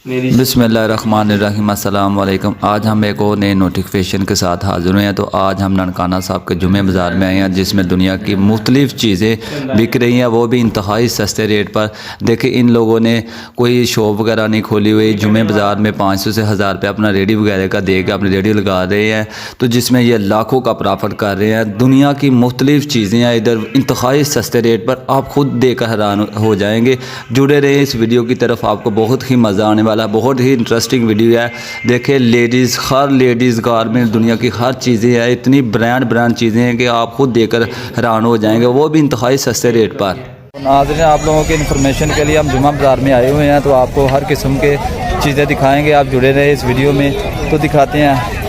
बिस्मिल्लाहिर्रहमानिर्रहीम अस्सलाम वालेकुम। आज हम एक और नए नोटिफिकेशन के साथ हाज़िर हुए हैं। तो आज हम ननकाना साहब के जुमे बाज़ार में आए हैं, जिसमें दुनिया की मुख्तलिफ़ चीज़ें बिक रही हैं, वो भी इंतहाई सस्ते रेट पर। देखिए, इन लोगों ने कोई शॉप वगैरह नहीं खोली हुई, जुमे बाज़ार में 500 से 1000 रुपये अपना रेडी वगैरह का दे के अपनी रेडी लगा रहे हैं, तो जिसमें ये लाखों का प्रॉफिट कर रहे हैं। दुनिया की मुख्तलिफ़ चीज़ें हैं इधर इंतहाई सस्ते रेट पर, आप खुद देखकर हैरान हो जाएंगे। जुड़े रहे इस वीडियो की तरफ, आपको बहुत ही मज़ा आने वाला, बहुत ही इंटरेस्टिंग वीडियो है। देखिए, हर लेडीज़ गारमेंट, दुनिया की हर चीज़ें हैं, इतनी ब्रांड चीज़ें हैं कि आप खुद देखकर हैरान हो जाएंगे, वो भी इंतहाई सस्ते रेट पर। नाज़रीन, आप लोगों के इन्फॉर्मेशन के लिए हम जुमा बाज़ार में आए हुए हैं, तो आपको हर किस्म के चीज़ें दिखाएंगे। आप जुड़े रहे इस वीडियो में, तो दिखाते हैं।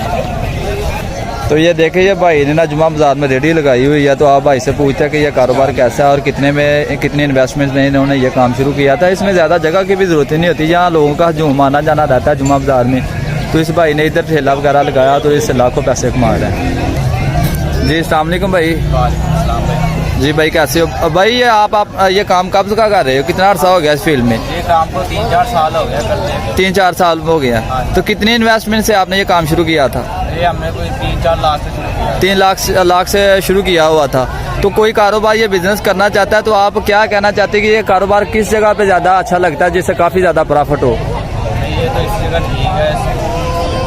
तो ये देखिए, ये भाई ने ना जुमा बाज़ार में रेडी लगाई हुई है। तो आप भाई से पूछते हैं कि यह कारोबार कैसा है और कितने इन्वेस्टमेंट में इन्होंने ये काम शुरू किया था। इसमें ज़्यादा जगह की भी ज़रूरत नहीं होती, यहाँ लोगों का हजूम आना जाना रहता है जुमा बाज़ार में। तो इस भाई ने इधर ठेला वगैरह लगाया, तो इससे लाखों पैसे कमा रहे हैं। जी अस्सलाम वालेकुम भाई। जी भाई, कैसे हो भाई? ये आप ये काम कब का कर रहे हो? कितना अर्सा हो गया इस फील्ड में? ये काम को 3-4 साल हो गया करते। 3-4 साल हो गया। तो कितने इन्वेस्टमेंट से आपने ये काम शुरू किया था? ये हमने कोई 3-4 लाख से शुरू किया। 3 लाख से शुरू किया हुआ था। तो कोई कारोबार ये बिजनेस करना चाहता है, तो आप क्या कहना चाहते हैं कि ये कारोबार किस जगह पे ज़्यादा अच्छा लगता है, जिससे काफ़ी ज़्यादा प्रॉफिट हो? ये तो इस जगह ठीक है।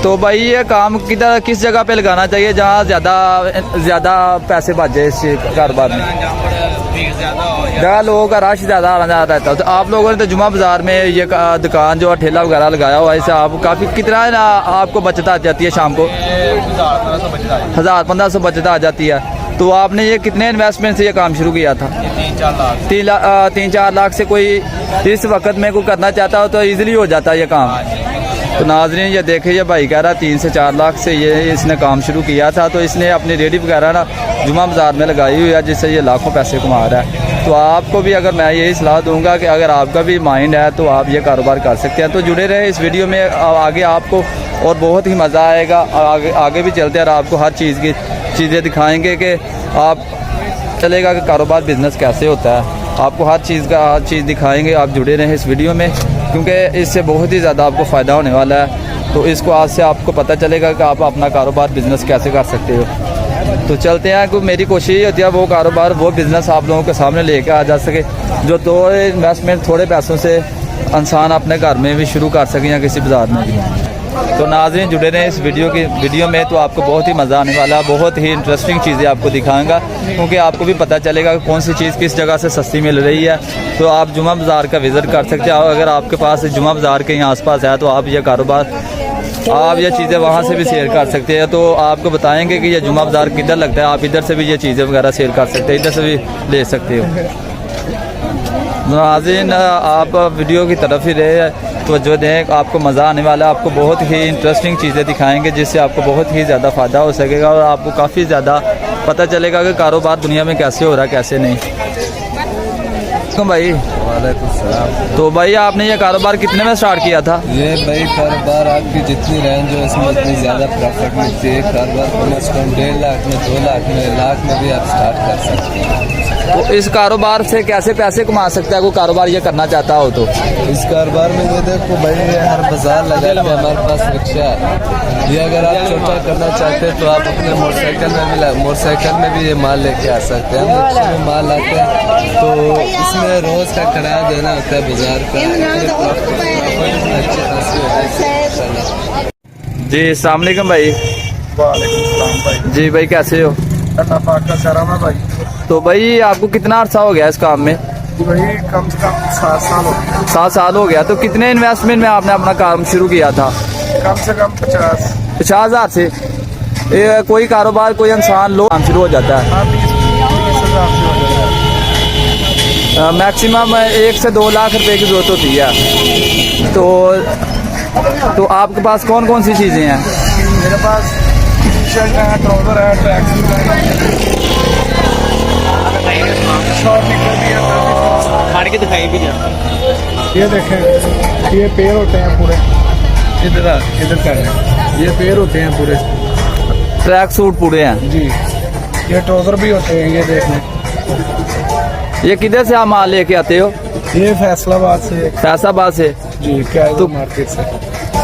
तो भाई, ये काम किस जगह पे लगाना चाहिए जहाँ ज़्यादा पैसे बच जाए इस कारोबार में? जहाँ लोगों का रश ज़्यादा आना जाता रहता है। तो आप लोगों ने तो जुमा बाज़ार में ये दुकान जो ठेला वगैरह लगाया हुआ है, इससे आप काफ़ी कितना आपको बचत आ जाती है शाम को? 1000-1500 बचत आ जाती है। तो आपने ये कितने इन्वेस्टमेंट से ये काम शुरू किया था? 3-4 लाख से कोई इस वक्त में कोई करना चाहता हो तो ईजिली हो जाता है ये काम। तो नाज़रीन, ये देखिए, ये भाई कह रहा 3 से 4 लाख से ये इसने काम शुरू किया था। तो इसने अपनी रेडी वगैरह ना जुमा बाज़ार में लगाई हुई है, जिससे ये लाखों पैसे कमा रहा है। तो आपको भी अगर मैं यही सलाह दूंगा कि अगर आपका भी माइंड है तो आप ये कारोबार कर सकते हैं। तो जुड़े रहे इस वीडियो में, आगे आपको और बहुत ही मज़ा आएगा। आगे भी चलते हैं और आपको हर चीज़ की चीज़ें दिखाएँगे कि आप चलेगा कि कारोबार बिज़नेस कैसे होता है। आपको हर चीज़ दिखाएँगे। आप जुड़े रहें इस वीडियो में, क्योंकि इससे बहुत ही ज़्यादा आपको फ़ायदा होने वाला है। तो इसको आज से आपको पता चलेगा कि आप अपना कारोबार बिज़नेस कैसे कर सकते हो। तो चलते हैं। कि मेरी कोशिश ये होती है वो कारोबार, वो बिज़नेस आप लोगों के सामने लेकर आ जा सके, जो इन्वेस्टमेंट थोड़े पैसों से इंसान अपने घर में भी शुरू कर सके या किसी बाज़ार में भी। तो नाज़रीन, जुड़े रहें इस वीडियो में, तो आपको बहुत ही मज़ा आने वाला है। बहुत ही इंटरेस्टिंग चीज़ें आपको दिखाऊंगा, क्योंकि आपको भी पता चलेगा कि कौन सी चीज़ किस जगह से सस्ती मिल रही है। तो आप जुमा बाज़ार का विज़िट कर सकते हैं। अगर आपके पास जुमा बाज़ार के यहाँ आसपास है, तो आप ये कारोबार, आप ये चीज़ें वहाँ से भी शेयर कर सकते हैं। तो आपको बताएंगे कि ये जुमा बाज़ार किधर लगता है, आप इधर से भी ये चीज़ें वगैरह शेयर कर सकते हैं, इधर से भी ले सकते हो। नाज़रीन, आप वीडियो की तरफ ही रहे, तो जो देख, आपको मज़ा आने वाला है। आपको बहुत ही इंटरेस्टिंग चीज़ें दिखाएंगे, जिससे आपको बहुत ही ज़्यादा फ़ायदा हो सकेगा और आपको काफ़ी ज़्यादा पता चलेगा कि कारोबार दुनिया में कैसे हो रहा है, कैसे नहीं। तो भाई, तो भाई, आपने ये कारोबार कितने में स्टार्ट किया था? ये भाई कारोबार आपकी जितनी रेंज हो, इसमें उतनी ज़्यादा प्रॉफिट मिलती है। कारोबार कम से कम 1.5 लाख में, 2 लाख में, लाख में भी आप स्टार्ट कर सकते हैं। तो इस कारोबार से कैसे पैसे कमा सकता है कोई कारोबार ये करना चाहता हो? तो इस कारोबार में ये देखो भाई, ये हर बाजार लगा है, हमारे पास रिक्शा है। ये अगर आप छोटा करना चाहते हैं तो आप अपने मोटरसाइकिल में भी ये माल लेके आ सकते हैं। हम रिक्शे में माल लाते हैं, तो इसमें रोज़ का किराया देना होता है बाजार का। जी अस्सलाम वालेकुम भाई। भाई जी भाई, कैसे हो? अल्लाह पाक का करम है भाई। तो भाई, आपको कितना अर्सा हो गया इस काम में? भाई कम से कम 7 साल हो गए। 7 साल हो गया। तो कितने इन्वेस्टमेंट में आपने अपना काम शुरू किया था? कम से कम 50 हज़ार से कोई कारोबार, कोई इंसान लो काम शुरू हो जाता है। 20 मैक्सिमम 1 से 2 लाख रुपए की जरूरत होती है। तो आपके पास कौन कौन सी चीज़ें हैं? मेरे पास टी शर्ट है, ट्राउजर है, ट्रैक सूट है, शॉर्ट निकल भी है, फाड़ के दिखाई भी जाता। ये देखें, ये पैर होते हैं पूरे, इधर कर, ये पैर होते हैं पूरे, ट्रैक सूट पूरे हैं जी। ये ट्राउजर भी होते हैं, ये देखें। ये किधर से आप माल लेके आते हो? ये फैसलाबाद से। फैसलाबाद से। जी क्या है तो- मार्केट से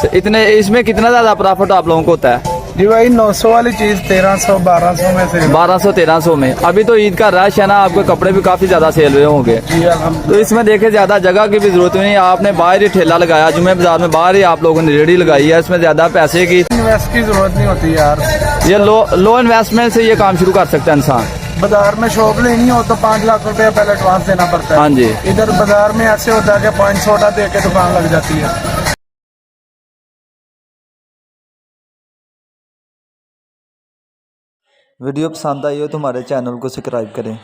तो इतने इसमें कितना ज़्यादा प्रॉफिट आप लोगों को होता है? जी भाई 900 वाली चीज 1300 1200 में से 1200-1300 में। अभी तो ईद का रश है ना, आपके कपड़े भी काफ़ी ज़्यादा सेल हुए होंगे। जी अल्हम्दुलिल्लाह। तो इसमें देखे ज़्यादा जगह की भी जरूरत नहीं है, आपने बाहर ही ठेला लगाया, जुमे बाजार में बाहर ही आप लोगों ने रेडी लगाई है, इसमें ज़्यादा पैसे की इन्वेस्ट की जरूरत नहीं होती यार। ये लो इन्वेस्टमेंट से ये काम शुरू कर सकता है इंसान। बाजार में शॉप लेनी हो तो 5 लाख रुपए पहले एडवांस देना पड़ता है। हाँ जी। इधर बाजार में ऐसे होता है कि पॉइंट सोडा दे के दुकान लग जाती है। वीडियो पसंद आई हो तो हमारे चैनल को सब्सक्राइब करें।